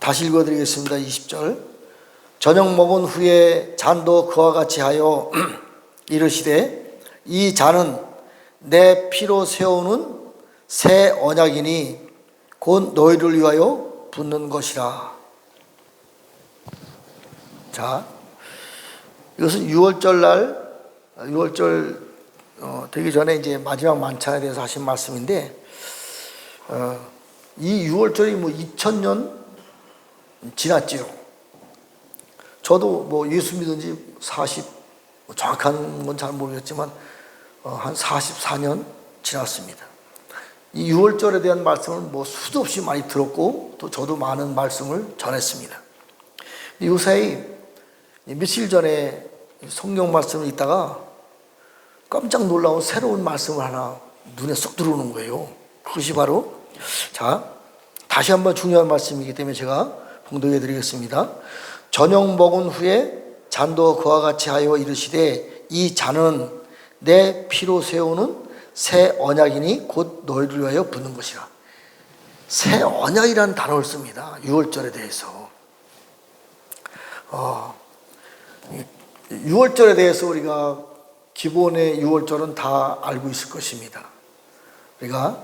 다시 읽어드리겠습니다. 20절. 저녁 먹은 후에 잔도 그와 같이 하여 이르시되 이 잔은 내 피로 세우는 새 언약이니 곧 너희를 위하여 붓는 것이라. 자, 이것은 6월절 되기 전에 이제 마지막 만찬에 대해서 하신 말씀인데, 이 6월절이 2000년 지났지요. 저도 예수 믿은 지 정확한 건 잘 모르겠지만 한 44년 지났습니다. 이 6월절에 대한 말씀을 수도 없이 많이 들었고, 또 저도 많은 말씀을 전했습니다. 요사이 며칠 전에 성경 말씀을 읽다가 깜짝 놀라운 새로운 말씀을 하나 눈에 쏙 들어오는 거예요. 그것이 바로, 자, 다시 한번 중요한 말씀이기 때문에 제가 봉독해 드리겠습니다. 저녁 먹은 후에 잔도 그와 같이 하여 이르시되 이 잔은 내 피로 세우는 새 언약이니 곧 너희를 위하여 붓는 것이라. 새 언약이라는 단어를 씁니다. 6월절에 대해서. 6월절에 대해서 우리가 기본의 6월절은 다 알고 있을 것입니다. 우리가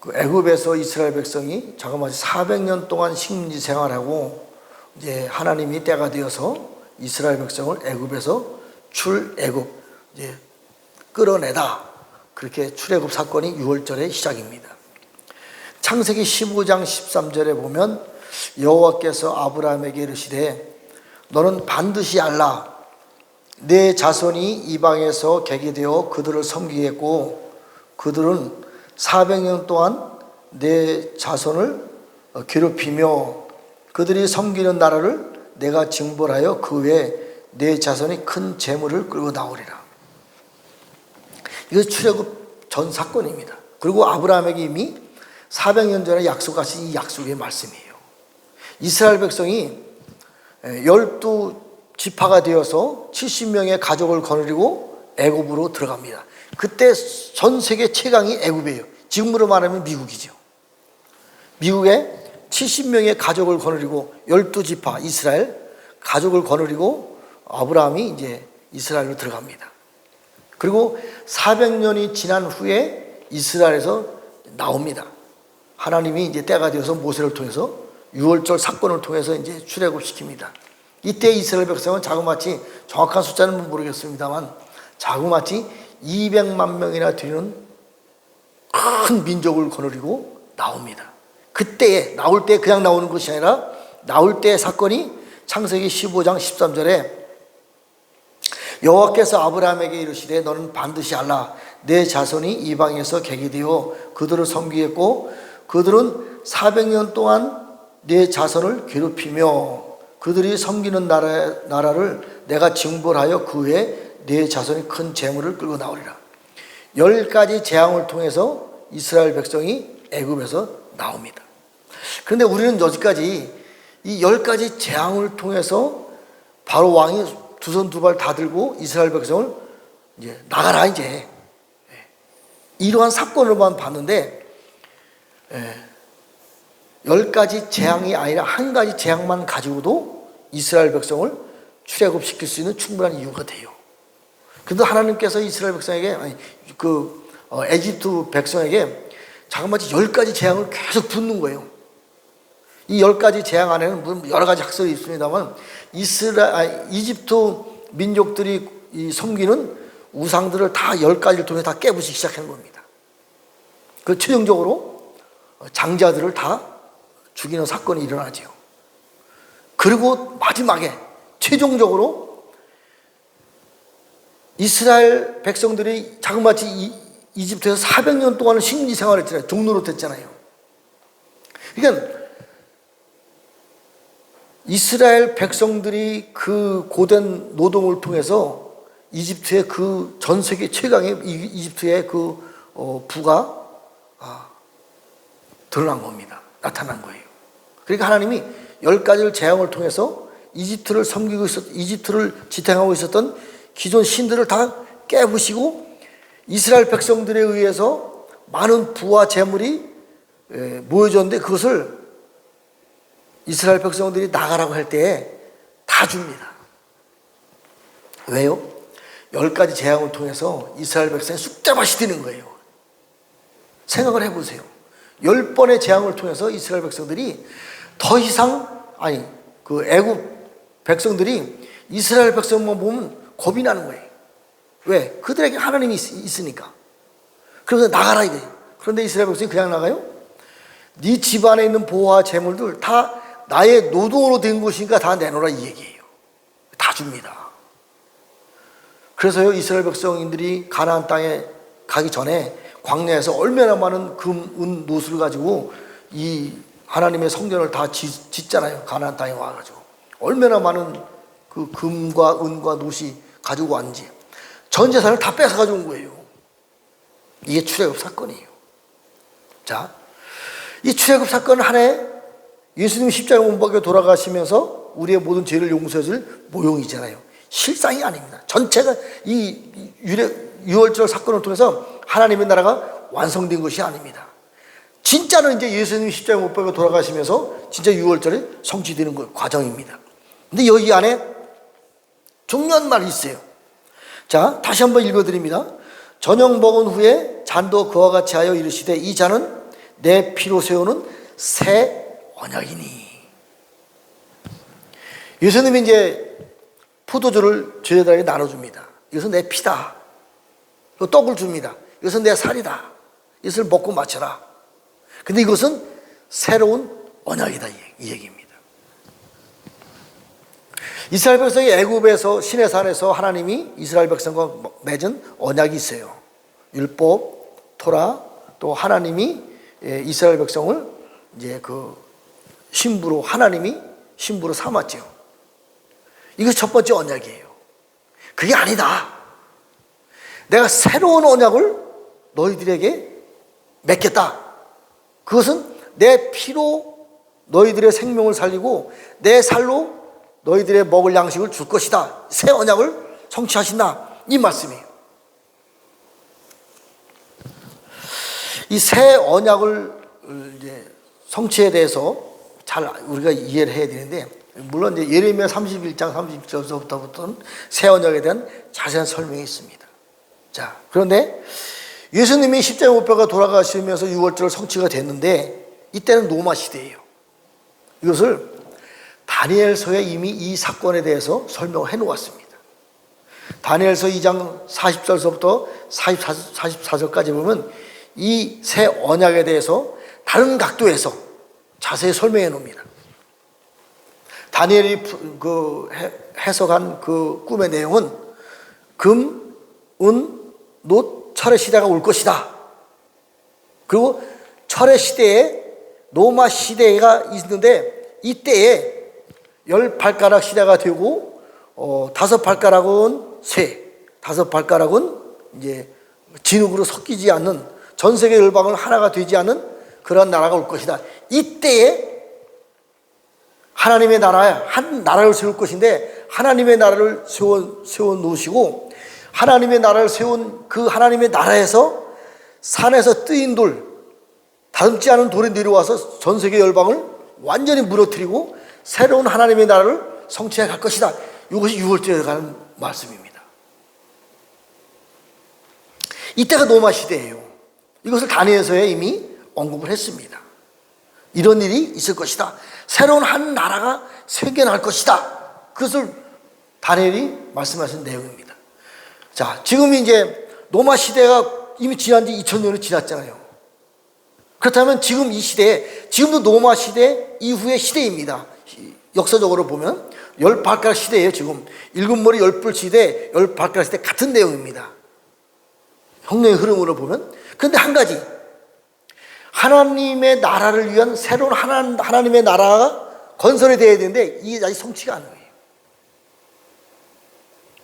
그 애굽에서 이스라엘 백성이 자그마치 400년 동안 식민지 생활하고 이제 하나님이 때가 되어서 이스라엘 백성을 애굽에서 출애굽 이제 끌어내다, 그렇게 출애굽 사건이 6월절의 시작입니다. 창세기 15장 13절에 보면 여호와께서 아브라함에게 이르시되 너는 반드시 알라. 내 자손이 이방에서 객이 되어 그들을 섬기겠고 그들은 400년 동안 내 자손을 괴롭히며 그들이 섬기는 나라를 내가 징벌하여 그 외에 내 자손이 큰 재물을 끌고 나오리라. 이것이 출애굽 전 사건입니다. 그리고 아브라함에게 이미 400년 전에 약속하신 이 약속의 말씀이에요. 이스라엘 백성이 12지파가 되어서 70명의 가족을 거느리고 애굽으로 들어갑니다. 그때 전 세계 최강이 애굽이에요. 지금으로 말하면 미국이죠. 미국에 70명의 가족을 거느리고 12지파 이스라엘 가족을 거느리고 아브라함이 이제 이스라엘로 들어갑니다. 그리고 400년이 지난 후에 이스라엘에서 나옵니다. 하나님이 이제 때가 되어서 모세를 통해서 6월절 사건을 통해서 이제 출애굽시킵니다. 이때 이스라엘 백성은 자그마치, 정확한 숫자는 모르겠습니다만 자그마치 200만 명이나 되는 큰 민족을 거느리고 나옵니다. 그때에 나올 때 그냥 나오는 것이 아니라 나올 때의 사건이 창세기 15장 13절에 여호와께서 아브라함에게 이르시되 너는 반드시 알라. 내 자손이 이방에서 객이 되어 그들을 섬기겠고 그들은 400년 동안 내 자손을 괴롭히며 그들이 섬기는 나라를 내가 징벌하여 그 외에 내 자손이 큰 재물을 끌고 나오리라. 10가지 재앙을 통해서 이스라엘 백성이 애굽에서 나옵니다. 그런데 우리는 여기까지 이 10가지 재앙을 통해서 바로 왕이 두 손 두 발 다 들고 이스라엘 백성을 이제 나가라 이제 이러한 사건으로만 봤는데 10가지 재앙이 아니라 한 가지 재앙만 가지고도 이스라엘 백성을 출애굽시킬 수 있는 충분한 이유가 돼요. 그런데 하나님께서 이스라엘 백성에게 에집트 백성에게 자그마치 10가지 재앙을 계속 붓는 거예요. 이 10가지 재앙 안에는 물론 여러 가지 학설이 있습니다만 이집트 민족들이 섬기는 우상들을 다 10가지를 통해 다 깨부시기 시작하는 겁니다. 그 최종적으로 장자들을 다 죽이는 사건이 일어나죠. 그리고 마지막에 최종적으로 이스라엘 백성들이 자그마치 이집트에서 400년 동안 식민지 생활을 했잖아요. 종노릇 했잖아요. 그러니까 이스라엘 백성들이 그 고된 노동을 통해서 이집트의 그 전 세계 최강의 이집트의 그 부가 드러난 겁니다. 나타난 거예요. 그러니까 하나님이 10가지를 재앙을 통해서 이집트를 섬기고 이집트를 지탱하고 있었던 기존 신들을 다 깨부시고 이스라엘 백성들에 의해서 많은 부와 재물이 모여졌는데 그것을 이스라엘 백성들이 나가라고 할 때 다 줍니다. 왜요? 10가지 재앙을 통해서 이스라엘 백성이 쑥대밭이 되는 거예요. 생각을 해보세요. 10번의 재앙을 통해서 이스라엘 백성들이 더 이상, 그 애굽 백성들이 이스라엘 백성만 보면 겁이 나는 거예요. 왜? 그들에게 하나님이 있으니까. 그래서 나가라 이거예요. 그런데 이스라엘 백성이 그냥 나가요? 네 집안에 있는 보화와 재물들 다 나의 노동으로 된 것이니까 다 내놓으라 이 얘기예요. 다 줍니다. 그래서요, 이스라엘 백성인들이 가나안 땅에 가기 전에 광야에서 얼마나 많은 금, 은, 노수를 가지고 이 하나님의 성전을 다 짓잖아요. 가나안 땅에 와가지고 얼마나 많은 그 금과 은과 노시 가지고 왔는지 전 재산을 다 뺏어가지고 온 거예요. 이게 출애굽 사건이에요. 자, 이 출애굽 사건은 하나의 예수님 십자가 못 박혀 돌아가시면서 우리의 모든 죄를 용서해 줄 모형이잖아요. 실상이 아닙니다. 전체가 이 유월절 사건을 통해서 하나님의 나라가 완성된 것이 아닙니다. 진짜는 이제 예수님 십자가 못 박혀 돌아가시면서 진짜 유월절이 성취되는 과정입니다. 근데 여기 안에 중요한 말이 있어요. 자, 다시 한번 읽어드립니다. 저녁 먹은 후에 잔도 그와 같이 하여 이르시되 이 잔은 내 피로 세우는 새 언약이니. 예수님이 이제 포도주를 제자들에게 나눠줍니다. 이것은 내 피다. 또 떡을 줍니다. 이것은 내 살이다. 이것을 먹고 마셔라. 근데 이것은 새로운 언약이다 이 얘기입니다. 이스라엘 백성이 애굽에서 시내산에서 하나님이 이스라엘 백성과 맺은 언약이 있어요. 율법, 토라, 또 하나님이 이스라엘 백성을 이제 그 신부로 하나님이 신부로 삼았죠. 이것이 첫 번째 언약이에요. 그게 아니다. 내가 새로운 언약을 너희들에게 맺겠다. 그것은 내 피로 너희들의 생명을 살리고 내 살로 너희들의 먹을 양식을 줄 것이다. 새 언약을 성취하신다. 이 말씀이에요. 이 새 언약을 이제 성취에 대해서 잘 우리가 이해를 해야 되는데, 물론 이제 예레미야 31장 30절부터는 새 언약에 대한 자세한 설명이 있습니다. 자, 그런데 예수님이 십자가 못 박혀 돌아가시면서 유월절 성취가 됐는데 이때는 로마 시대예요. 이것을 다니엘서에 이미 이 사건에 대해서 설명을 해놓았습니다. 다니엘서 2장 40절서부터 44절까지 보면 이 새 언약에 대해서 다른 각도에서 자세히 설명해 놓습니다. 다니엘이 해석한 그 꿈의 내용은 금, 은, 놋, 철의 시대가 올 것이다. 그리고 철의 시대에 로마 시대가 있는데 이때에 10발가락 시대가 되고 5발가락은 쇠, 5발가락은 이제 진흙으로 섞이지 않는 전 세계 열방을 하나가 되지 않는 그런 나라가 올 것이다. 이때에 하나님의 나라에 한 나라를 세울 것인데 하나님의 나라를 세워 놓으시고 하나님의 나라를 세운 그 하나님의 나라에서 산에서 뜨인 돌, 다듬지 않은 돌이 내려와서 전 세계 열방을 완전히 무너뜨리고 새로운 하나님의 나라를 성취해 갈 것이다. 이것이 유월절에 가는 말씀입니다. 이때가 로마 시대예요. 이것을 다니엘서에 이미 언급을 했습니다. 이런 일이 있을 것이다. 새로운 한 나라가 생겨날 것이다. 그것을 다니엘이 말씀하신 내용입니다. 자, 지금 이제 로마 시대가 이미 지난 지 2000년이 지났잖아요. 그렇다면 지금 이 시대에, 지금도 로마 시대 이후의 시대입니다. 역사적으로 보면 10발가락 시대예요. 지금 일곱 머리 10뿔 시대, 10발가락 시대 같은 내용입니다. 혁명의 흐름으로 보면. 그런데 한 가지, 하나님의 나라를 위한 새로운 하나님의 나라가 건설이 되어야 되는데 이게 아직 성취가 안 돼요.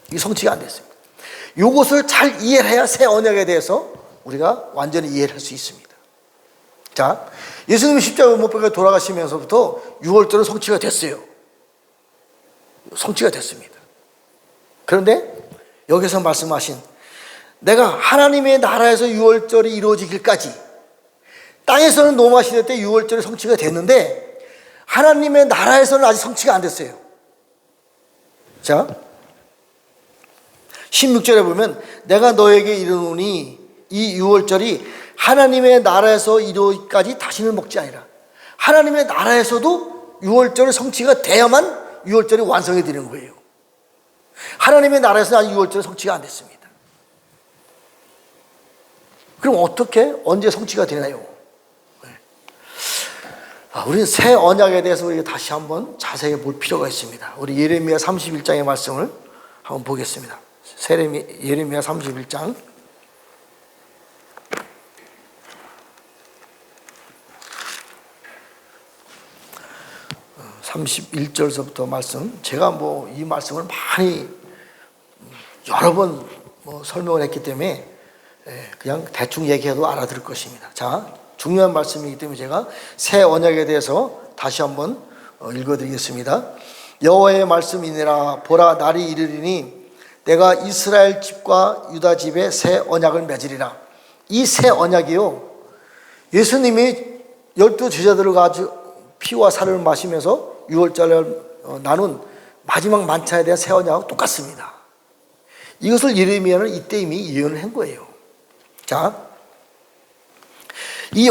이게 성취가 안 됐습니다. 이것을 잘 이해를 해야 새 언약에 대해서 우리가 완전히 이해를 할 수 있습니다. 자, 예수님이 십자가 못 박혀 돌아가시면서부터 유월절은 성취가 됐어요. 성취가 됐습니다. 그런데 여기서 말씀하신 내가 하나님의 나라에서 유월절이 이루어지길까지, 땅에서는 로마 시대 때 유월절이 성취가 됐는데 하나님의 나라에서는 아직 성취가 안 됐어요. 자, 16절에 보면 내가 너에게 이르노니 이 유월절이 하나님의 나라에서 이루기까지 다시는 먹지 아니라. 하나님의 나라에서도 유월절의 성취가 돼야만 유월절이 완성이 되는 거예요. 하나님의 나라에서는 아직 유월절의 성취가 안 됐습니다. 그럼 어떻게 언제 성취가 되나요? 우리는 새 언약에 대해서 우리가 다시 한번 자세히 볼 필요가 있습니다. 우리 예레미야 31장의 말씀을 한번 보겠습니다. 예레미야 31장 31절서부터 말씀. 제가 이 말씀을 많이 여러 번 설명을 했기 때문에 그냥 대충 얘기해도 알아들을 것입니다. 자, 중요한 말씀이기 때문에 제가 새 언약에 대해서 다시 한번 읽어드리겠습니다. 여호와의 말씀이니라. 보라, 날이 이르리니 내가 이스라엘 집과 유다 집에 새 언약을 맺으리라. 이 새 언약이요, 예수님이 12 제자들을 가지고 피와 살을 마시면서 유월절을 나눈 마지막 만찬에 대한 새 언약하고 똑같습니다. 이것을 예레미야는 이때 이미 예언을 한 거예요. 자, 이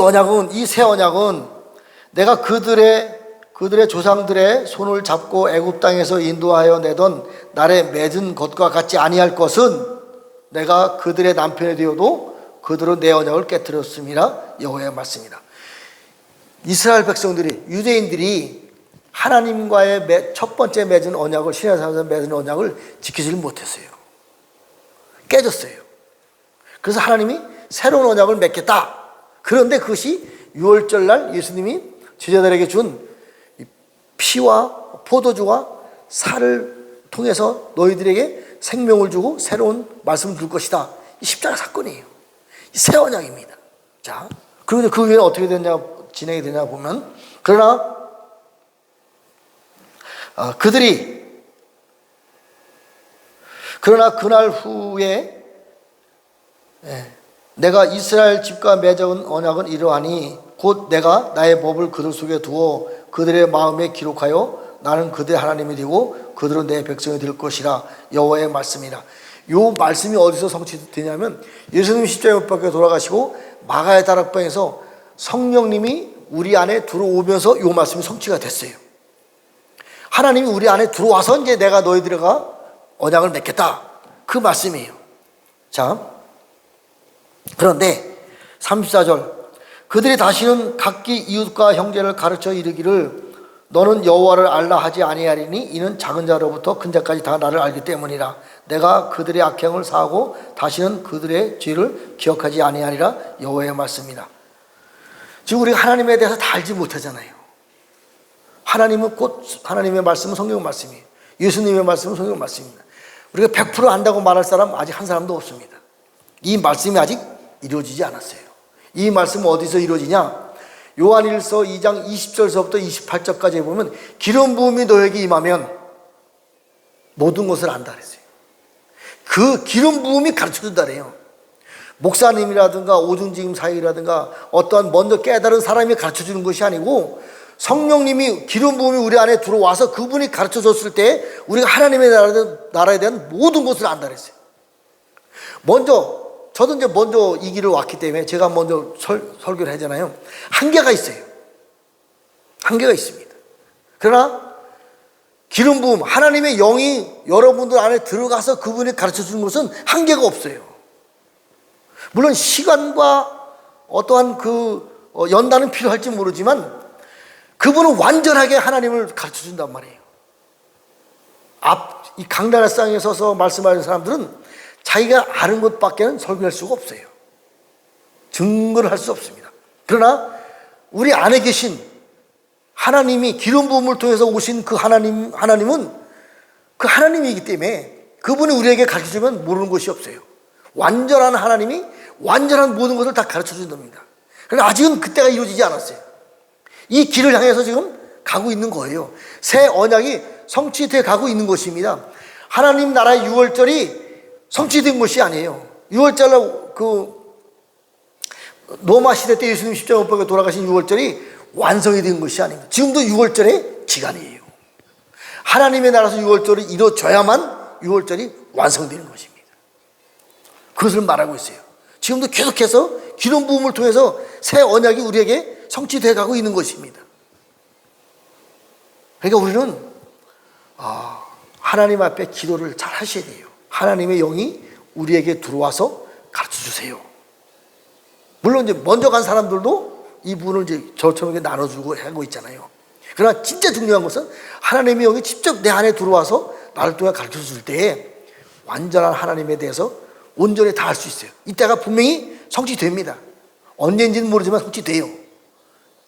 새 언약은 내가 그들의 조상들의 손을 잡고 애굽 땅에서 인도하여 내던 날에 맺은 것과 같지 아니할 것은 내가 그들의 남편이 되어도 그들은 내 언약을 깨뜨렸음이라. 여호와의 말씀이다. 이스라엘 백성들이, 유대인들이 하나님과의 첫 번째 맺은 언약을, 시내산에서 맺은 언약을 지키지 못했어요. 깨졌어요. 그래서 하나님이 새로운 언약을 맺겠다. 그런데 그것이 유월절날 예수님이 제자들에게 준 피와 포도주와 살을 통해서 너희들에게 생명을 주고 새로운 말씀을 줄 것이다. 이 십자가 사건이에요. 이 새 언약입니다. 자, 그런데 그 후에는 어떻게 진행이 되냐 보면, 그러나 그날 후에 내가 이스라엘 집과 맺은 언약은 이러하니 곧 내가 나의 법을 그들 속에 두어 그들의 마음에 기록하여 나는 그들의 하나님이 되고 그들은 내 백성이 될 것이라. 여호와의 말씀이라. 이 말씀이 어디서 성취되냐면 예수님 십자가에 못 박혀 돌아가시고 마가의 다락방에서 성령님이 우리 안에 들어오면서 이 말씀이 성취가 됐어요. 하나님이 우리 안에 들어와서 이제 내가 너희들과 언약을 맺겠다. 그 말씀이에요. 자, 그런데 34절, 그들이 다시는 각기 이웃과 형제를 가르쳐 이르기를 너는 여호와를 알라 하지 아니하리니 이는 작은 자로부터 큰 자까지 다 나를 알기 때문이라. 내가 그들의 악행을 사하고 다시는 그들의 죄를 기억하지 아니하리라. 여호와의 말씀이다. 지금 우리가 하나님에 대해서 다 알지 못하잖아요. 하나님은 곧 하나님의 말씀은 성경 말씀이에요. 예수님의 말씀은 성경 말씀입니다. 우리가 100% 안다고 말할 사람 아직 한 사람도 없습니다. 이 말씀이 아직 이루어지지 않았어요. 이 말씀은 어디서 이루어지냐? 요한일서 2장 20절서부터 28절까지 보면 기름 부음이 너에게 임하면 모든 것을 안다 그랬어요. 그 기름 부음이 가르쳐준다 그래요. 목사님이라든가 오중지kim 사역이라든가 어떠한 먼저 깨달은 사람이 가르쳐주는 것이 아니고 성령님이 기름 부음이 우리 안에 들어와서 그분이 가르쳐줬을 때 우리가 하나님의 나라에 대한 모든 것을 안다 그랬어요. 저도 이제 먼저 이 길을 왔기 때문에 제가 먼저 설교를 하잖아요. 한계가 있어요. 한계가 있습니다. 그러나 기름 부음, 하나님의 영이 여러분들 안에 들어가서 그분이 가르쳐 주는 것은 한계가 없어요. 물론 시간과 어떠한 연단은 필요할지 모르지만 그분은 완전하게 하나님을 가르쳐 준단 말이에요. 이 강단의 상에 서서 말씀하는 사람들은 자기가 아는 것밖에는 설교할 수가 없어요. 증거를 할 수 없습니다. 그러나 우리 안에 계신 하나님이 기름 부음을 통해서 오신 그 하나님은 그 하나님이기 때문에 그분이 우리에게 가르쳐주면 모르는 것이 없어요. 완전한 하나님이 완전한 모든 것을 다 가르쳐 준답니다. 그러나 아직은 그때가 이루어지지 않았어요. 이 길을 향해서 지금 가고 있는 거예요. 새 언약이 성취돼 가고 있는 것입니다. 하나님 나라의 유월절이 성취된 것이 아니에요. 6월절날 로마 시대 때 예수님 십자가 못 박혀 돌아가신 6월절이 완성이 된 것이 아닙니다. 지금도 6월절의 기간이에요. 하나님의 나라에서 6월절이 이루어져야만 6월절이 완성되는 것입니다. 그것을 말하고 있어요. 지금도 계속해서 기름 부음을 통해서 새 언약이 우리에게 성취되어 가고 있는 것입니다. 그러니까 우리는 하나님 앞에 기도를 잘 하셔야 돼요. 하나님의 영이 우리에게 들어와서 가르쳐 주세요. 물론 이제 먼저 간 사람들도 이 부분을 이제 저처럼 이렇게 나눠주고 하고 있잖아요. 그러나 진짜 중요한 것은 하나님의 영이 직접 내 안에 들어와서 나를 통해 가르쳐 줄 때에 완전한 하나님에 대해서 온전히 다 할 수 있어요. 이때가 분명히 성취됩니다. 언제인지는 모르지만 성취돼요.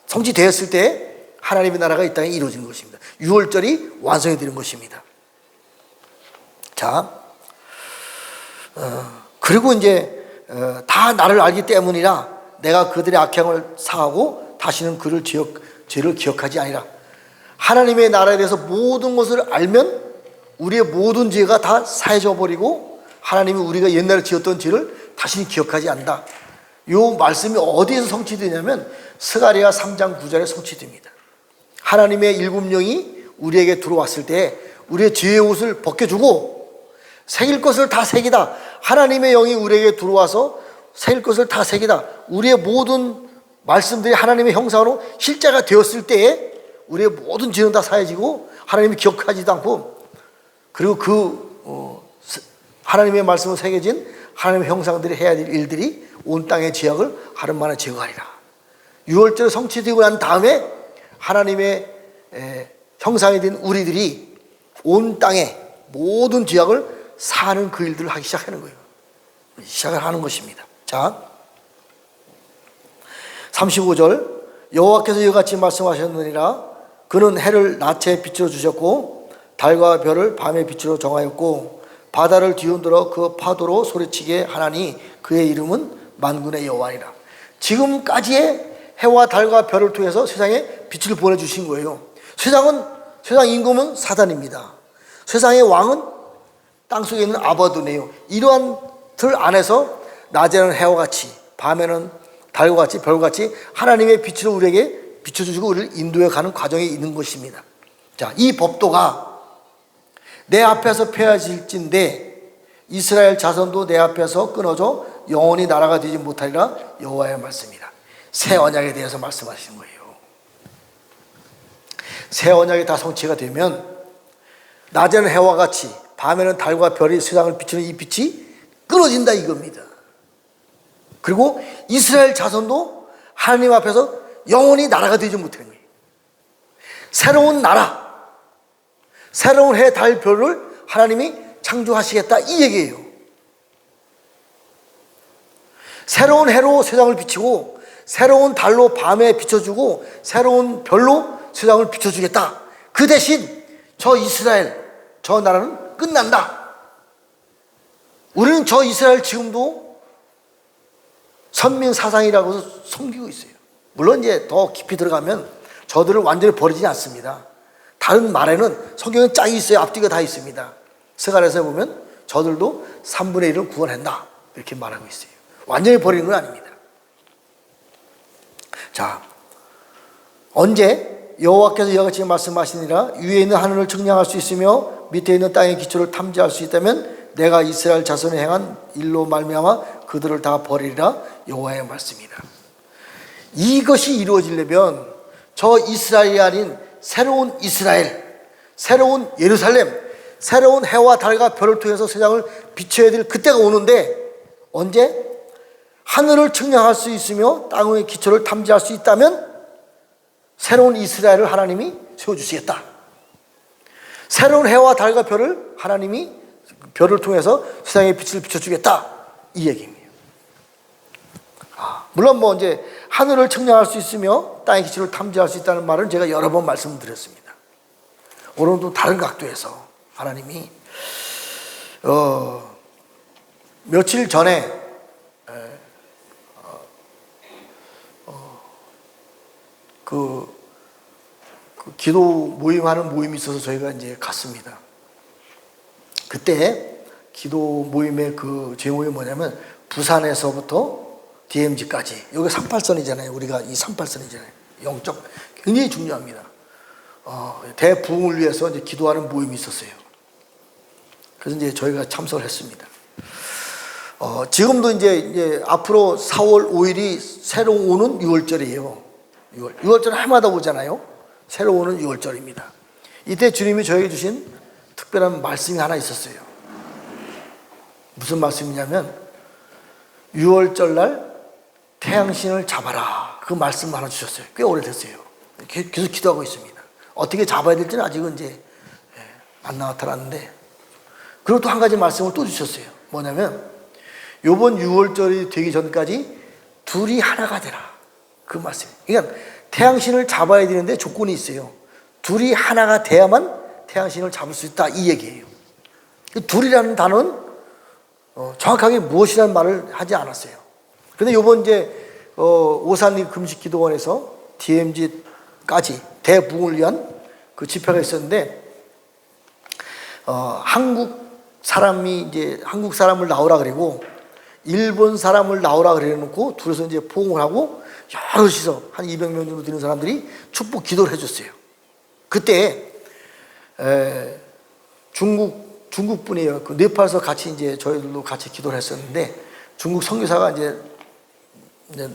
성취되었을 때 하나님의 나라가 이 땅에 이루어지는 것입니다. 6월절이 완성이 되는 것입니다. 자, 그리고 이제 다 나를 알기 때문이라 내가 그들의 악행을 사하고 다시는 그를 죄를 기억하지 아니라. 하나님의 나라에 대해서 모든 것을 알면 우리의 모든 죄가 다 사해져 버리고 하나님이 우리가 옛날에 지었던 죄를 다시는 기억하지 않는다. 이 말씀이 어디에서 성취되냐면 스가랴 3장 9절에 성취됩니다. 하나님의 일곱 영이 우리에게 들어왔을 때 우리의 죄의 옷을 벗겨주고 새길 것을 다 새기다. 하나님의 영이 우리에게 들어와서 새길 것을 다 새기다. 우리의 모든 말씀들이 하나님의 형상으로 실제가 되었을 때에 우리의 모든 죄는 다 사해지고 하나님이 기억하지도 않고, 그리고 하나님의 말씀으로 새겨진 하나님의 형상들이 해야 될 일들이 온 땅의 죄악을 하루 만에 제거하리라. 6월절에 성취되고 난 다음에 하나님의 형상이 된 우리들이 온 땅의 모든 죄악을 사는 그 일들을 하기 시작하는 거예요. 시작을 하는 것입니다. 자, 35절 여호와께서 이같이 말씀하셨느니라. 그는 해를 낮에 빛으로 주셨고 달과 별을 밤의 빛으로 정하였고 바다를 뒤흔들어 그 파도로 소리치게 하나니 그의 이름은 만군의 여호와니라. 지금까지의 해와 달과 별을 통해서 세상에 빛을 보내주신 거예요. 세상 임금은 사단입니다. 세상의 왕은 땅속에 있는 아바돈이에요. 이러한 틀 안에서 낮에는 해와 같이 밤에는 달과 같이 별과 같이 하나님의 빛으로 우리에게 비춰주시고 우리를 인도해 가는 과정에 있는 것입니다. 자, 이 법도가 내 앞에서 폐하질진데 이스라엘 자손도 내 앞에서 끊어져 영원히 나라가 되지 못하리라. 여호와의 말씀이라. 새 언약에 대해서 말씀하시는 거예요. 새 언약이 다 성취가 되면 낮에는 해와 같이 밤에는 달과 별이 세상을 비추는 이 빛이 끊어진다 이겁니다. 그리고 이스라엘 자손도 하나님 앞에서 영원히 나라가 되지 못하는 거예요. 새로운 나라, 새로운 해, 달, 별을 하나님이 창조하시겠다 이 얘기예요. 새로운 해로 세상을 비추고 새로운 달로 밤에 비춰주고 새로운 별로 세상을 비춰주겠다. 그 대신 저 이스라엘, 저 나라는 끝난다. 우리는 저 이스라엘 지금도 선민 사상이라고 해서 섬기고 있어요. 물론 이제 더 깊이 들어가면 저들을 완전히 버리지 않습니다. 다른 말에는 성경에 짝이 있어요. 앞뒤가 다 있습니다. 스가랴서에 보면 저들도 3분의 1을 구원한다 이렇게 말하고 있어요. 완전히 버리는 건 아닙니다. 자, 언제 여호와께서 이와 같이 말씀하시니라. 위에 있는 하늘을 측량할 수 있으며 밑에 있는 땅의 기초를 탐지할 수 있다면 내가 이스라엘 자손이 행한 일로 말미암아 그들을 다 버리리라. 여호와의 말씀이라. 이것이 이루어지려면 저 이스라엘이 아닌 새로운 이스라엘, 새로운 예루살렘, 새로운 해와 달과 별을 통해서 세상을 비춰야 될 그때가 오는데, 언제? 하늘을 측량할 수 있으며 땅의 기초를 탐지할 수 있다면 새로운 이스라엘을 하나님이 세워주시겠다. 새로운 해와 달과 별을 하나님이 별을 통해서 세상에 빛을 비춰주겠다 이 얘기입니다. 물론 뭐 이제 하늘을 측량할 수 있으며 땅의 기초를 탐지할 수 있다는 말은 제가 여러 번 말씀드렸습니다. 오늘도 다른 각도에서 하나님이 며칠 전에 그 기도 모임하는 모임이 있어서 저희가 이제 갔습니다. 그때 기도 모임의 그 제목이 뭐냐면 부산에서부터 DMZ까지, 여기 38선이잖아요. 우리가 이 38선이잖아요. 영적 굉장히 중요합니다. 대부흥을 위해서 이제 기도하는 모임이 있었어요. 그래서 이제 저희가 참석을 했습니다. 지금도 이제 앞으로 4월 5일이 새로 오는 6월절이에요. 6월절 해마다 오잖아요. 새로 오는 6월절입니다. 이때 주님이 저에게 주신 특별한 말씀이 하나 있었어요. 무슨 말씀이냐면 6월절 날 태양신을 잡아라. 그 말씀 하나 주셨어요. 꽤 오래됐어요. 계속 기도하고 있습니다. 어떻게 잡아야 될지는 아직은 이제 안 나타났는데, 그리고 또 한 가지 말씀을 또 주셨어요. 뭐냐면 요번 6월절이 되기 전까지 둘이 하나가 되라. 그 말씀. 그러니까 태양신을 잡아야 되는데 조건이 있어요. 둘이 하나가 돼야만 태양신을 잡을 수 있다, 이 얘기예요. 둘이라는 단어는 정확하게 무엇이라는 말을 하지 않았어요. 그런데 요번 이제 오산리 금식기도원에서 DMZ까지 대부흥을 위한 그 집회가 있었는데, 한국 사람을 나오라 그리고 일본 사람을 나오라 그래 놓고 둘이서 이제 포옹을 하고 여럿이서 한 200명 정도 되는 사람들이 축복 기도를 해줬어요. 그때 중국 분이에요. 그 네팔에서 같이 이제 저희들도 같이 기도를 했었는데, 중국 선교사가 이제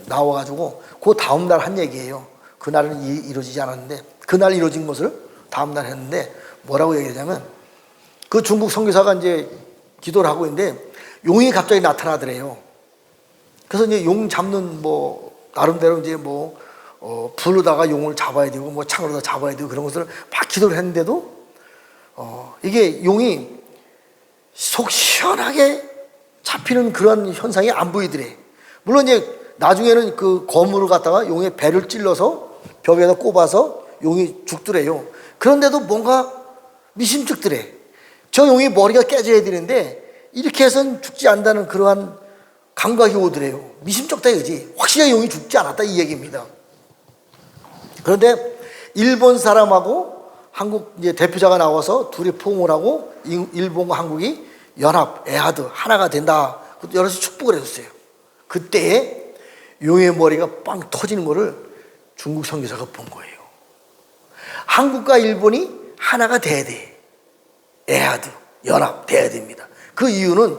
나와가지고 그 다음 날 한 얘기예요. 그날은 이루어지지 않았는데 그날 이루어진 것을 다음 날 했는데, 뭐라고 얘기하냐면 그 중국 선교사가 이제 기도를 하고 있는데 용이 갑자기 나타나더래요. 그래서 이제 용 잡는 나름대로 이제 불로다가 용을 잡아야 되고 창으로다 잡아야 되고 그런 것을 막 기도를 했는데도 이게 용이 속 시원하게 잡히는 그런 현상이 안 보이더래. 물론 이제 나중에는 그 거물을 갖다가 용의 배를 찔러서 벽에다 꼽아서 용이 죽더래요. 그런데도 뭔가 미심쩍더래. 저 용이 머리가 깨져야 되는데 이렇게 해서는 죽지 않는다는 그러한 감각이 오더래요. 미심쩍다 이거지. 확실하게 용이 죽지 않았다, 이 얘기입니다. 그런데 일본 사람하고 한국 이제 대표자가 나와서 둘이 포옹을 하고 일본과 한국이 연합, 에하드, 하나가 된다. 여럿이 축복을 해줬어요. 그때에 용의 머리가 빵 터지는 거를 중국 선교사가 본 거예요. 한국과 일본이 하나가 돼야 돼. 에하드, 연합 돼야 됩니다. 그 이유는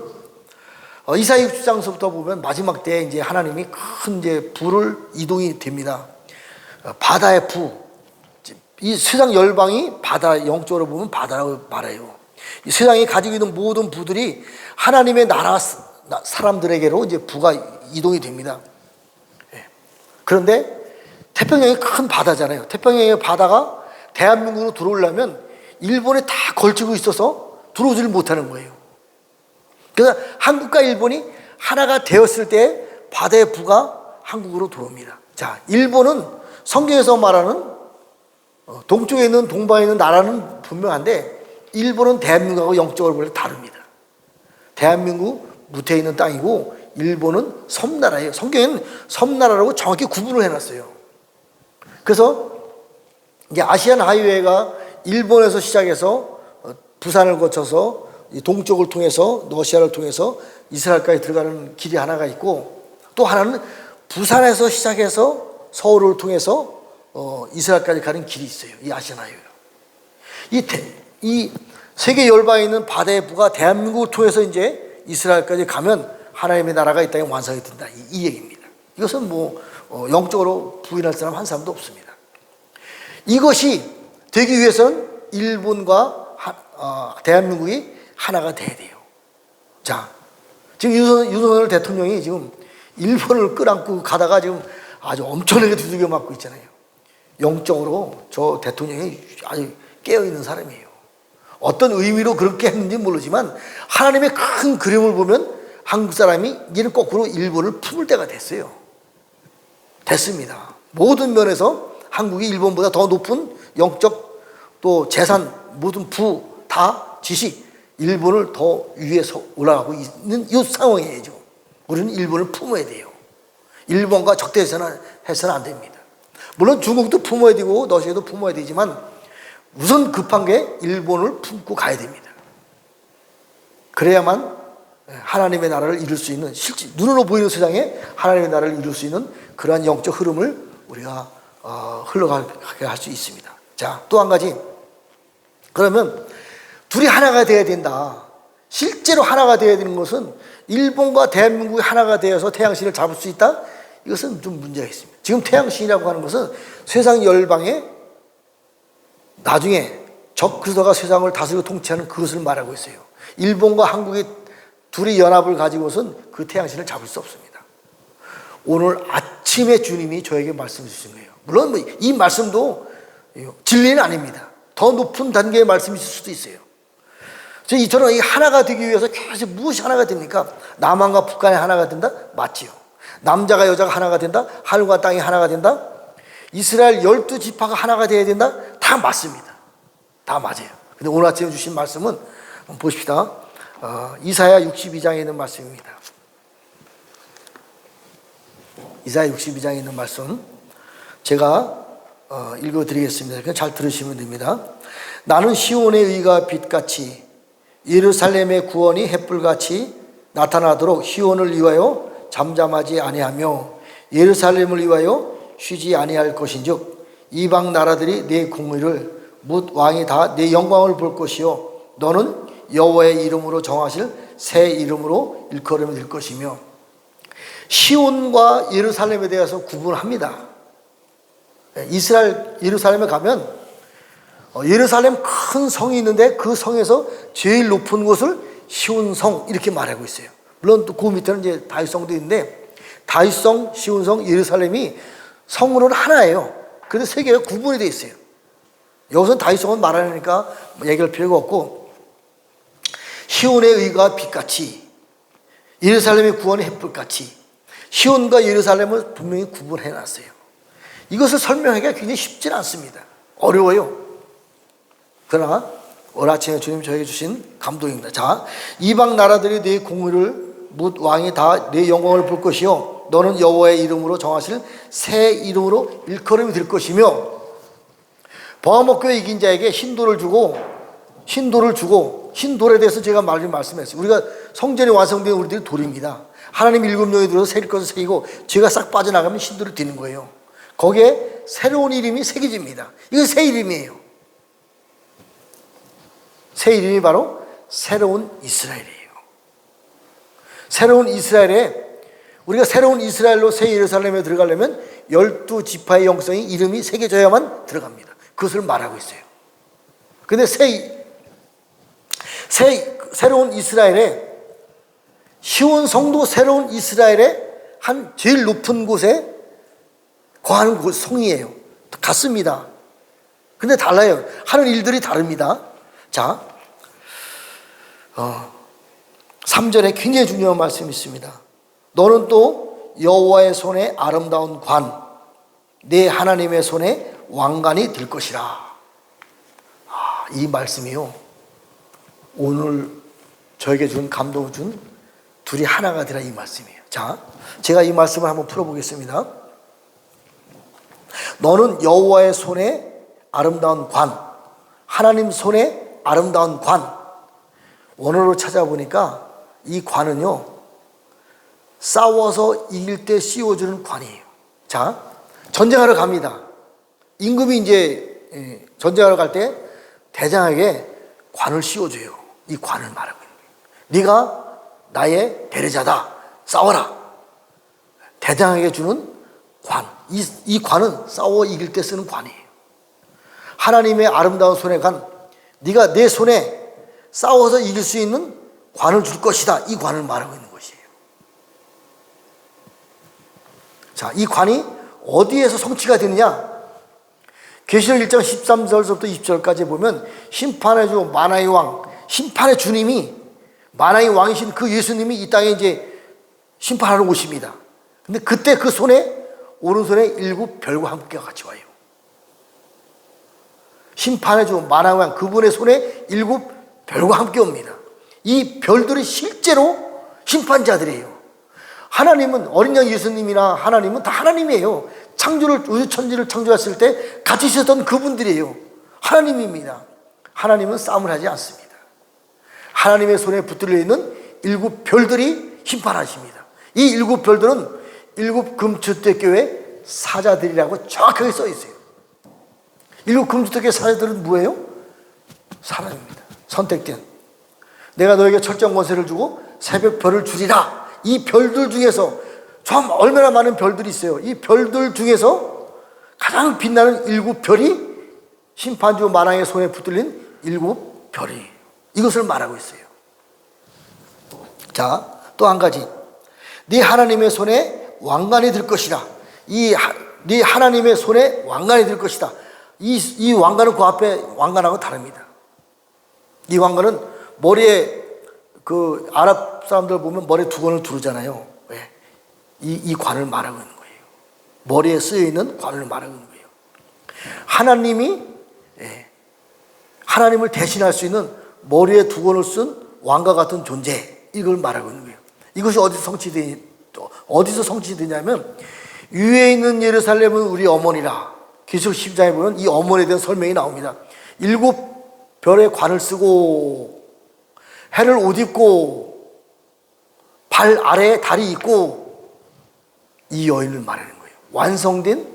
이사야 60장서부터 보면 마지막 때에 이제 하나님이 큰 이제 불을 이동이 됩니다. 바다의 부, 이 세상 열방이 바다, 영적으로 보면 바다라고 말해요. 이 세상이 가지고 있는 모든 부들이 하나님의 나라 사람들에게로 이제 부가 이동이 됩니다. 그런데 태평양이 큰 바다잖아요. 태평양의 바다가 대한민국으로 들어오려면 일본에 다 걸치고 있어서 들어오지를 못하는 거예요. 그래서 한국과 일본이 하나가 되었을 때 바다의 부가 한국으로 들어옵니다. 자, 일본은 성경에서 말하는 동쪽에 있는 동방에 있는 나라는 분명한데, 일본은 대한민국하고 영적으로 보면 다릅니다. 대한민국 무태에 있는 땅이고 일본은 섬나라예요. 성경에는 섬나라라고 정확히 구분을 해놨어요. 그래서 이제 아시안 하이웨이가 일본에서 시작해서 부산을 거쳐서 동쪽을 통해서 러시아를 통해서 이스라엘까지 들어가는 길이 하나가 있고, 또 하나는 부산에서 시작해서 서울을 통해서 이스라엘까지 가는 길이 있어요. 이 아시안 하이웨이가. 이 세계 열방에 있는 바다의 부가 대한민국을 통해서 이제 이스라엘까지 가면 하나님의 나라가 이 땅에 완성이 된다, 이 얘기입니다. 이것은 영적으로 부인할 사람 한 사람도 없습니다. 이것이 되기 위해서는 일본과 대한민국이 하나가 돼야 돼요. 자, 지금 윤석열 대통령이 지금 일본을 끌안고 가다가 지금 아주 엄청나게 두들겨 맞고 있잖아요. 영적으로 저 대통령이 아주 깨어있는 사람이에요. 어떤 의미로 그렇게 했는지 모르지만 하나님의 큰 그림을 보면 한국 사람이 이제는 거꾸로 일본을 품을 때가 됐어요. 됐습니다. 모든 면에서 한국이 일본보다 더 높은 영적 또 재산, 모든 부, 다, 지식, 일본을 더 위에서 올라가고 있는 이 상황이에요. 우리는 일본을 품어야 돼요. 일본과 적대해서는 안 됩니다. 물론 중국도 품어야 되고 러시아도 품어야 되지만 우선 급한 게 일본을 품고 가야 됩니다. 그래야만 하나님의 나라를 이룰 수 있는, 실제 눈으로 보이는 세상에 하나님의 나라를 이룰 수 있는 그러한 영적 흐름을 우리가 흘러가게 할 수 있습니다. 자, 또 한 가지. 그러면 둘이 하나가 돼야 된다. 실제로 하나가 돼야 되는 것은 일본과 대한민국이 하나가 되어서 태양신을 잡을 수 있다? 이것은 좀 문제가 있습니다. 지금 태양신이라고 하는 것은 세상 열방에 나중에 적 그리스도가 세상을 다스리고 통치하는 그것을 말하고 있어요. 일본과 한국이 둘이 연합을 가지고선 그 태양신을 잡을 수 없습니다. 오늘 아침에 주님이 저에게 말씀해 주신 거예요. 물론 이 말씀도 진리는 아닙니다. 더 높은 단계의 말씀이 있을 수도 있어요. 이처럼 이 하나가 되기 위해서 계속 무엇이 하나가 됩니까? 남한과 북한이 하나가 된다? 맞지요. 남자가 여자가 하나가 된다? 하늘과 땅이 하나가 된다? 이스라엘 12지파가 하나가 되어야 된다? 다 맞습니다. 다 맞아요. 근데 오늘 아침에 주신 말씀은 한번 보십시다. 이사야 62장에 있는 말씀입니다. 이사야 62장에 있는 말씀 제가 읽어드리겠습니다. 그냥 잘 들으시면 됩니다. 나는 시온의 의가 빛같이 예루살렘의 구원이 햇불같이 나타나도록 시온을 위하여 잠잠하지 아니하며 예루살렘을 위하여 쉬지 아니할 것인즉 이방 나라들이 내 공의를 뭇 왕이 다 내 영광을 볼 것이요 너는 여호와의 이름으로 정하실 새 이름으로 일컬음이 될 것이며 시온과 예루살렘에 대해서 구분합니다. 이스라엘 예루살렘에 가면 예루살렘 큰 성이 있는데 그 성에서 제일 높은 곳을 시온성 이렇게 말하고 있어요. 물론 또 그 밑에는 이제 다윗성도 있는데 다윗성, 시온성, 예루살렘이 성으로는 하나예요. 그런데 세 개가 구분이 되어 있어요. 여기서는 다윗성은 말하니까 얘기할 필요가 없고 시온의 의가 빛같이 예루살렘의 구원의 햇불같이 시온과 예루살렘을 분명히 구분해 놨어요. 이것을 설명하기가 굉장히 쉽지는 않습니다. 어려워요. 그러나 오늘 아침에 주님 저에게 주신 감동입니다. 자, 이방 나라들이 네 공의를 뭇 왕이 다 네 영광을 볼 것이요 너는 여호와의 이름으로 정하실 새 이름으로 일컬음이 될 것이며 버아목교회 이긴 자에게 신돌을 주고 신돌에 대해서 제가 말씀했어요. 우리가 성전이 완성된 우리들이 돌입니다. 하나님 일곱 영이 들어서 새길 것을 새기고 죄가 싹 빠져나가면 신돌이 되는 거예요. 거기에 새로운 이름이 새겨집니다. 이거 새 이름이에요. 새 이름이 바로 새로운 이스라엘이에요. 새로운 이스라엘에 우리가 새로운 이스라엘로 새 예루살렘에 들어가려면 12지파의 영성이 이름이 새겨져야만 들어갑니다. 그것을 말하고 있어요. 근데 새로운 이스라엘에 시온 성도 새로운 이스라엘의 한 제일 높은 곳에 거하는 곳 성이에요. 같습니다. 근데 달라요. 하는 일들이 다릅니다. 자, 3절에 굉장히 중요한 말씀이 있습니다. 너는 또 여호와의 손에 아름다운 관, 내 하나님의 손에 왕관이 될 것이라. 이 말씀이요. 오늘 저에게 준 감동을 준 둘이 하나가 되라 이 말씀이에요. 자, 제가 이 말씀을 한번 풀어보겠습니다. 너는 여호와의 손에 아름다운 관, 하나님 손에 아름다운 관. 원어로 찾아보니까 이 관은요, 싸워서 이길 때 씌워주는 관이에요. 자, 전쟁하러 갑니다. 임금이 이제 전쟁하러 갈 때 대장에게 관을 씌워줘요. 이 관을 말하고 있는 거예요. 네가 나의 대리자다. 싸워라. 대장에게 주는 관. 이 관은 싸워 이길 때 쓰는 관이에요. 하나님의 아름다운 손에 관. 네가 내 손에 싸워서 이길 수 있는 관을 줄 것이다. 이 관을 말하고 있는 것이에요. 자, 이 관이 어디에서 성취가 되느냐? 계시록 1장 13절부터 20절까지 보면 심판의 주 만화의 왕, 심판의 주님이 만화의 왕이신 그 예수님이 이 땅에 이제 심판하러 오십니다. 근데 그때 그 손에 오른손에 7 별과 함께 같이 와요. 심판의 주 만화의 왕 그분의 손에 7 별과 함께 옵니다. 이 별들이 실제로 심판자들이에요. 하나님은 어린 양 예수님이나 하나님은 다 하나님이에요. 우주 천지를 창조했을 때 같이 있었던 그분들이에요. 하나님입니다. 하나님은 싸움을 하지 않습니다. 하나님의 손에 붙들려 있는 7 별들이 심판하십니다. 이 7 별들은 7 금추대교회 사자들이라고 정확하게 써 있어요. 일곱 금주택의 사자들은 뭐예요? 사람입니다. 선택된. 내가 너에게 철저한 권세를 주고 새벽 별을 주리라. 이 별들 중에서 참 얼마나 많은 별들이 있어요. 이 별들 중에서 가장 빛나는 일곱 별이 심판주 만왕의 손에 붙들린 일곱 별이, 이것을 말하고 있어요. 자, 또 한 가지. 네 하나님의 손에 왕관이 들 것이다. 네 하나님의 손에 왕관이 들 것이다. 이 왕관은 그 앞에 왕관하고 다릅니다. 이 왕관은 머리에, 그 아랍 사람들 보면 머리에 두건을 두르잖아요. 왜? 이 관을 말하고 있는 거예요. 머리에 쓰여 있는 관을 말하고 있는 거예요. 하나님을 대신할 수 있는 머리에 두건을 쓴 왕과 같은 존재, 이걸 말하고 있는 거예요. 이것이 어디서 성취되냐면, 위에 있는 예루살렘은 우리 어머니라. 계시록 10장에 보면 이 어머니에 대한 설명이 나옵니다. 일곱 별의 관을 쓰고 해를 옷 입고 발 아래에 달이 있고, 이 여인을 말하는 거예요. 완성된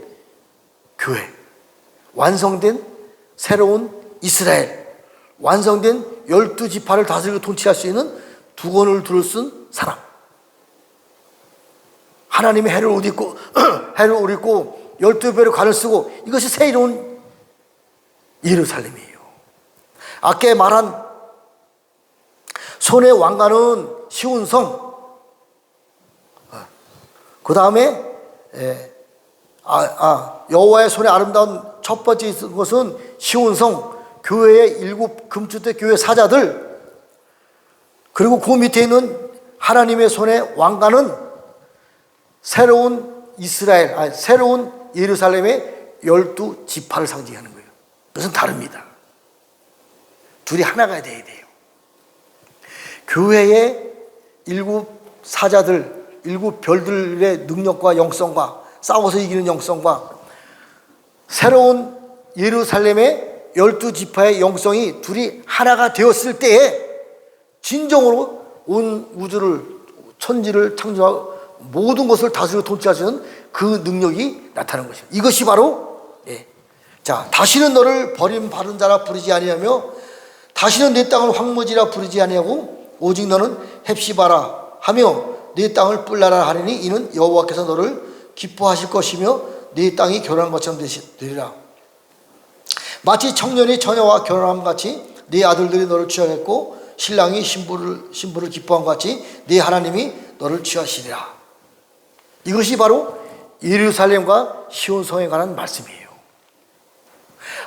교회, 완성된 새로운 이스라엘, 완성된 12지파를 다스리고 통치할 수 있는 두건을 둘러 쓴 사람. 하나님의 해를 옷 입고 해를 옷 입고 12별의 관을 쓰고, 이것이 새로운 예루살렘이에요. 아까 말한 손의 왕관은 시온성, 그 다음에 여호와의 손에 아름다운 첫 번째 것은 시온성, 교회의 일곱 금주택 교회 사자들, 그리고 그 밑에 있는 하나님의 손의 왕관은 새로운 이스라엘, 새로운 예루살렘의 12지파를 상징하는 거예요. 그것은 다릅니다. 둘이 하나가 돼야 돼요. 교회의 일곱 사자들, 일곱 별들의 능력과 영성과 싸워서 이기는 영성과 새로운 예루살렘의 12지파의 영성이 둘이 하나가 되었을 때에 진정으로 온 우주를, 천지를 창조하고 모든 것을 다스리고 통치하시는 그 능력이 나타나는 것입니다. 이것이 바로 자, 다시는 너를 버림받은 자라 부르지 아니하며 다시는 내 땅을 황무지라 부르지 아니하고 오직 너는 헵시바라 하며 네 땅을 뿔나라 하리니 이는 여호와께서 너를 기뻐하실 것이며 네 땅이 결혼한 것처럼 되리라. 마치 청년이 처녀와 결혼함 같이 네 아들들이 너를 취하겠고 신랑이 신부를 기뻐한 것 같이 네 하나님이 너를 취하시리라. 이것이 바로 예루살렘과 시온성에 관한 말씀이에요.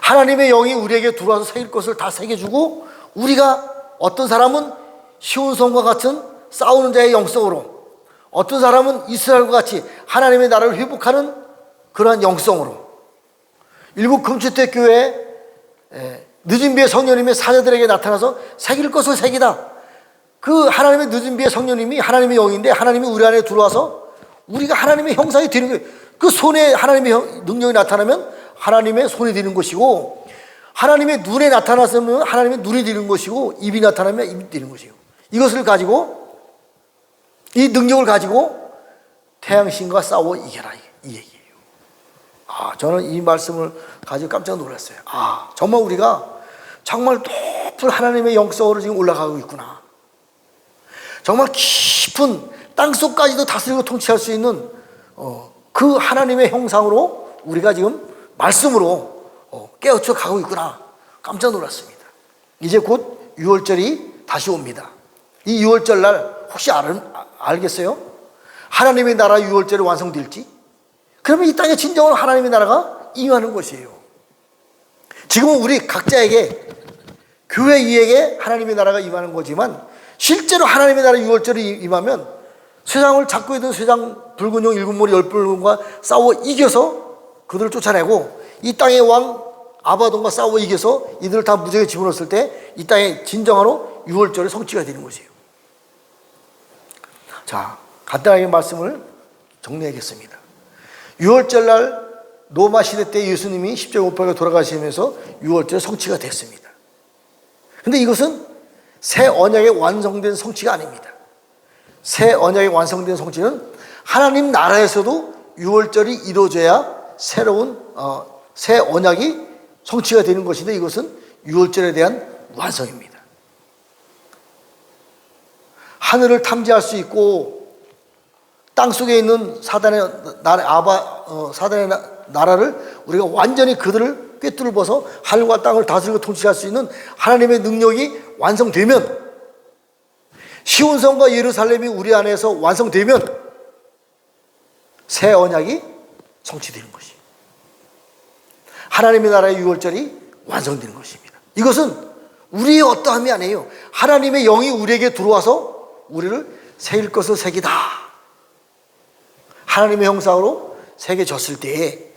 하나님의 영이 우리에게 들어와서 새길 것을 다 새겨주고, 우리가 어떤 사람은 시온성과 같은 싸우는 자의 영성으로, 어떤 사람은 이스라엘과 같이 하나님의 나라를 회복하는 그러한 영성으로, 일곱 금주택 교회에 늦은 비의 성령님의 사자들에게 나타나서 새길 것을 새기다. 그 하나님의 늦은 비의 성령님이 하나님의 영인데, 하나님이 우리 안에 들어와서 우리가 하나님의 형상이 되는 거예요. 그 손에 하나님의 능력이 나타나면 하나님의 손이 되는 것이고, 하나님의 눈에 나타났으면 하나님의 눈이 되는 것이고, 입이 나타나면 입이 되는 것이에요. 이것을 가지고, 이 능력을 가지고 태양신과 싸워 이겨라, 이 얘기예요. 저는 이 말씀을 가지고 깜짝 놀랐어요. 정말 우리가 정말 높은 하나님의 영성으로 지금 올라가고 있구나. 정말 깊은 땅속까지도 다스리고 통치할 수 있는 그 하나님의 형상으로 우리가 지금 말씀으로 깨우쳐 가고 있구나. 깜짝 놀랐습니다. 이제 곧 6월절이 다시 옵니다. 이 6월절 날 혹시 알겠어요? 하나님의 나라 6월절이 완성될지? 그러면 이 땅에 진정으로 하나님의 나라가 임하는 것이에요. 지금은 우리 각자에게, 교회 위에게 하나님의 나라가 임하는 거지만, 실제로 하나님의 나라 6월절이 임하면 세상을 잡고 있는 세상 붉은 용 7머리 10붉은과 싸워 이겨서 그들을 쫓아내고, 이 땅의 왕 아바돈과 싸워 이겨서 이들을 다 무적에 집어넣었을 때 이 땅에 진정으로 6월절의 성취가 되는 것이에요. 자, 간단하게 말씀을 정리하겠습니다. 6월절 날 로마 시대 때 예수님이 십자가 못 박혀 돌아가시면서 6월절 성취가 됐습니다. 근데 이것은 새 언약의 완성된 성취가 아닙니다. 새 언약의 완성된 성취는 하나님 나라에서도 유월절이 이루어져야 새로운 새 언약이 성취가 되는 것인데, 이것은 유월절에 대한 완성입니다. 하늘을 탐지할 수 있고 땅속에 있는 사단의 나라를 우리가 완전히 그들을 꿰뚫어서 하늘과 땅을 다스리고 통치할 수 있는 하나님의 능력이 완성되면, 시온성과 예루살렘이 우리 안에서 완성되면 새 언약이 성취되는 것이, 하나님의 나라의 유월절이 완성되는 것입니다. 이것은 우리의 어떠함이 아니에요. 하나님의 영이 우리에게 들어와서 우리를 새길 것을 새기다, 하나님의 형상으로 새겨졌을 때에,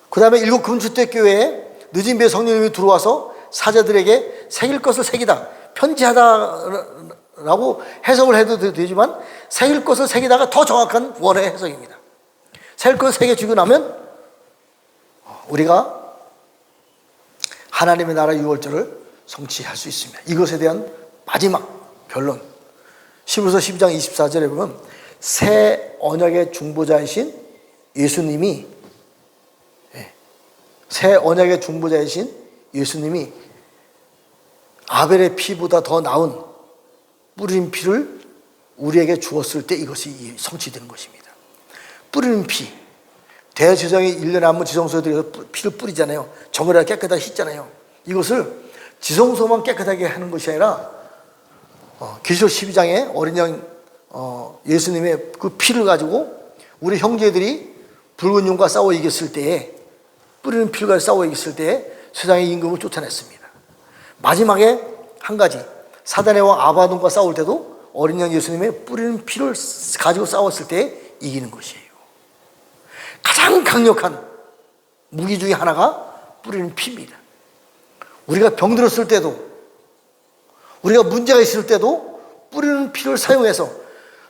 그 다음에 일곱 금주택교회에 늦은 배 성령님이 들어와서 사자들에게 새길 것을 새기다, 편지하다라고 해석을 해도 되지만 새길 것을 새기다가 더 정확한 원어의 해석입니다. 새길 것을 새겨주고 나면 우리가 하나님의 나라 유월절을 성취할 수 있습니다. 이것에 대한 마지막 결론, 히브리서 12장 24절에 보면 새 언약의 중보자이신 예수님이, 새 언약의 중보자이신 예수님이 아벨의 피보다 더 나은 뿌린 피를 우리에게 주었을 때 이것이 성취되는 것입니다. 뿌리는 피, 대제사장이 1년에 한 번 지성소에 들여서 피를 뿌리잖아요. 정결하게 깨끗하게 씻잖아요. 이것을 지성소만 깨끗하게 하는 것이 아니라 계시록 12장에 어린 양 예수님의 그 피를 가지고 우리 형제들이 붉은 용과 싸워 이겼을 때에, 뿌리는 피를 가지고 싸워 이겼을 때에 세상의 임금을 쫓아냈습니다. 마지막에 한 가지, 사단의 왕 아바돈과 싸울 때도 어린 양 예수님의 뿌리는 피를 가지고 싸웠을 때 이기는 것이에요. 가장 강력한 무기 중에 하나가 뿌리는 피입니다. 우리가 병들었을 때도, 우리가 문제가 있을 때도 뿌리는 피를 사용해서,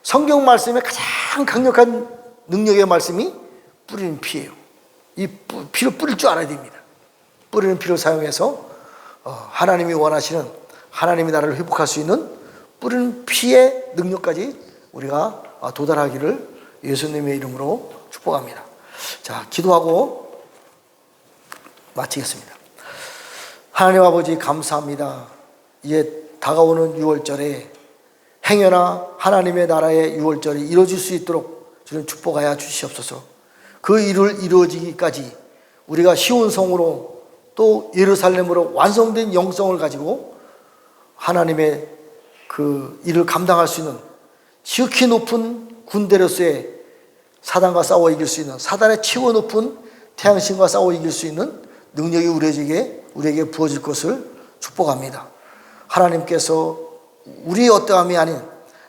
성경 말씀의 가장 강력한 능력의 말씀이 뿌리는 피예요. 이 피를 뿌릴 줄 알아야 됩니다. 뿌리는 피를 사용해서 하나님이 원하시는 하나님의 나라를 회복할 수 있는 뿌리는 피의 능력까지 우리가 도달하기를 예수님의 이름으로 축복합니다. 자, 기도하고 마치겠습니다. 하나님 아버지, 감사합니다. 이제 다가오는 유월절에 행여나 하나님의 나라의 유월절이 이루어질 수 있도록 주님 축복하여 주시옵소서. 그 일을 이루어지기까지 우리가 시온성으로 또 예루살렘으로 완성된 영성을 가지고 하나님의 그 일을 감당할 수 있는 지극히 높은 군대로서의 사단과 싸워 이길 수 있는, 사단의 최고 높은 태양신과 싸워 이길 수 있는 능력이 우리에게 부어질 것을 축복합니다. 하나님께서 우리의 어떠함이 아닌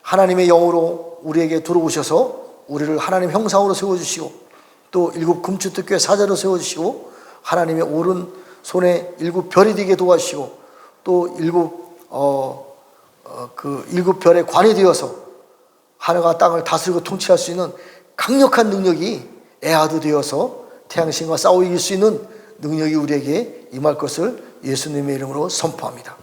하나님의 영으로 우리에게 들어오셔서 우리를 하나님 형상으로 세워주시고, 또 일곱 금주택교회 사자로 세워주시고, 하나님의 오른손에 일곱 별이 되게 도와주시고, 또 일곱 별의 관이 되어서 하늘과 땅을 다스리고 통치할 수 있는 강력한 능력이 에하드 되어서 태양신과 싸워 이길 수 있는 능력이 우리에게 임할 것을 예수님의 이름으로 선포합니다.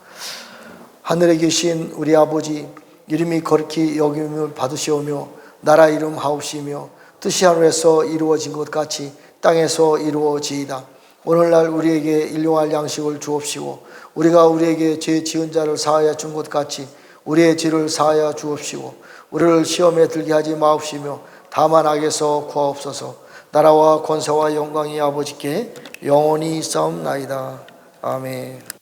하늘에 계신 우리 아버지, 이름이 거룩히 여김을 받으시오며 나라 이름 하옵시며 뜻이 하늘에서 이루어진 것 같이 땅에서 이루어지이다. 오늘날 우리에게 일용할 양식을 주옵시고, 우리가 우리에게 죄 지은 자를 사하여 준 것 같이 우리의 죄를 사하여 주옵시고, 우리를 시험에 들게 하지 마옵시며 다만 악에서 구하옵소서. 나라와 권세와 영광이 아버지께 영원히 있사옵나이다. 아멘.